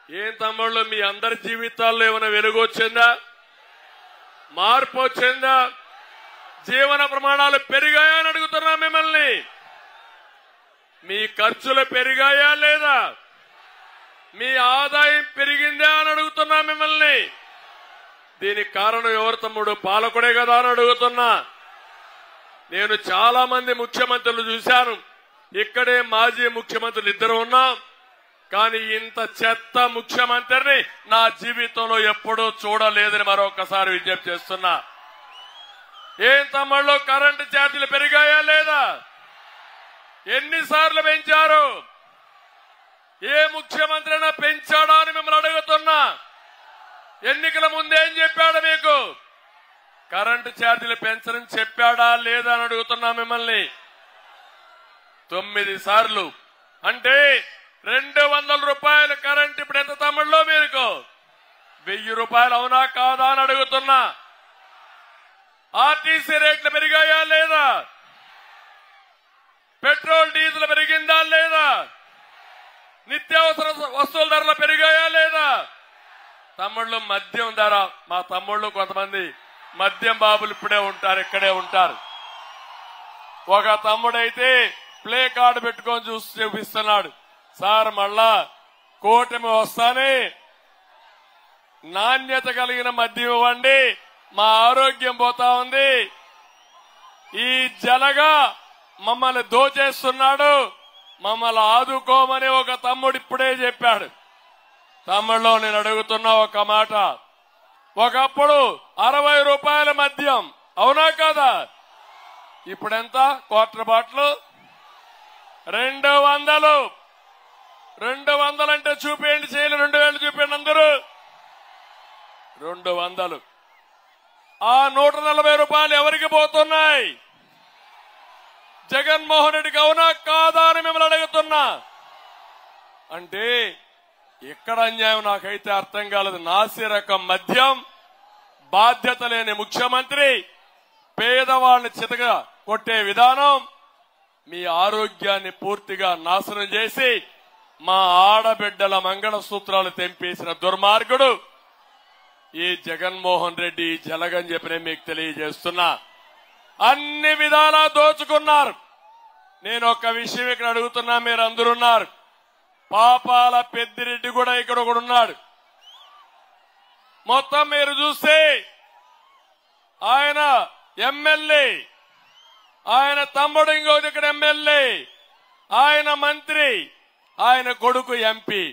ఏం తమ్ముళ్ళు మీ అందరి జీవితాల్లో ఏమైనా వెలుగు వచ్చిందా? మార్పు వచ్చిందా? జీవన ప్రమాణాలు పెరిగాయా అని అడుగుతున్నా మిమ్మల్ని. మీ ఖర్చులు పెరిగాయా లేదా? మీ ఆదాయం పెరిగిందా అని అడుగుతున్నా మిమ్మల్ని. దీనికి కారణం ఎవరు తమ్ముడు? పాలకుడే కదా అని అడుగుతున్నా. నేను చాలా మంది ముఖ్యమంత్రులు చూశాను. ఇక్కడే మాజీ ముఖ్యమంత్రులు ఇద్దరు ఉన్నాం. కానీ ఇంత చెత్త ముఖ్యమంత్రిని నా జీవితంలో ఎప్పుడూ చూడలేదని మరొకసారి విజ్ఞప్తి చేస్తున్నా. ఏం తమ్ముళ్ళు కరెంటు ఛార్జీలు పెరిగాయా లేదా? ఎన్నిసార్లు పెంచారు? ఏ ముఖ్యమంత్రి అయినా పెంచాడా అని మిమ్మల్ని అడుగుతున్నా. ఎన్నికల ముందేం చెప్పాడు మీకు? కరెంటు ఛార్జీలు పెంచరని చెప్పాడా లేదా అని అడుగుతున్నా మిమ్మల్ని. 9 సార్లు అంటే 200 రూపాయలు కరెంట్ ఇప్పుడు ఎంత తమ్ముళ్ళో మీకు? 1000 రూపాయలు అవునా కాదా అని అడుగుతున్నా. ఆర్టీసీ రేట్లు పెరిగాయా లేదా? పెట్రోల్ డీజిల్ పెరిగిందా లేదా? నిత్యావసర వస్తువుల ధరలు పెరిగాయా లేదా? తమ్ముళ్ళు మద్యం ధర, మా తమ్ముళ్ళు కొంతమంది మద్యం బాబులు ఇప్పుడే ఉంటారు, ఇక్కడే ఉంటారు. ఒక తమ్ముడైతే ప్లే కార్డు పెట్టుకొని చూపిస్తున్నాడు. సార్ మళ్ళా కూటమి వస్తానే నాణ్యత కలిగిన మద్యం ఇవ్వండి, మా ఆరోగ్యం పోతా ఉంది, ఈ జలగా మమ్మల్ని దోచేస్తున్నాడు, మమ్మల్ని ఆదుకోమని ఒక తమ్ముడు ఇప్పుడే చెప్పాడు. తమ్ముళ్ళు నేను అడుగుతున్నా ఒక మాట. ఒకప్పుడు 60 రూపాయల మద్యం అవునా కాదా? ఇప్పుడెంత? Quarter bottle 200. 200 అంటే చూపేయండి, చేయలు 2000 చూపేయండి అందరూ. 200. ఆ 140 రూపాయలు ఎవరికి పోతున్నాయి? జగన్మోహన్ రెడ్డికి అవునా కాదా అని మిమ్మల్ని అడుగుతున్నా. అంటే ఎక్కడ అన్యాయం నాకైతే అర్థం కాలేదు. నాసిరకం మద్యం, బాధ్యత లేని ముఖ్యమంత్రి, పేదవాళ్ళని చితగా కొట్టే విధానం, మీ ఆరోగ్యాన్ని పూర్తిగా నాశనం చేసి మా ఆడబిడ్డల మంగళసూత్రాలు తెంపేసిన దుర్మార్గుడు ఈ జగన్మోహన్ రెడ్డి జలగని చెప్పి మీకు తెలియజేస్తున్నా. అన్ని విధాలా దోచుకున్నారు. నేను ఒక విషయం ఇక్కడ అడుగుతున్నా, మీరు అందరున్నారు. పాపాల పెద్దిరెడ్డి కూడా ఇక్కడ ఒకడున్నాడు. మొత్తం మీరు చూస్తే ఆయన ఎమ్మెల్యే, ఆయన తమ్ముడు ఇంకోటి ఇక్కడ ఎమ్మెల్యే, ఆయన మంత్రి, ఆయన కొడుకు ఎంపీ.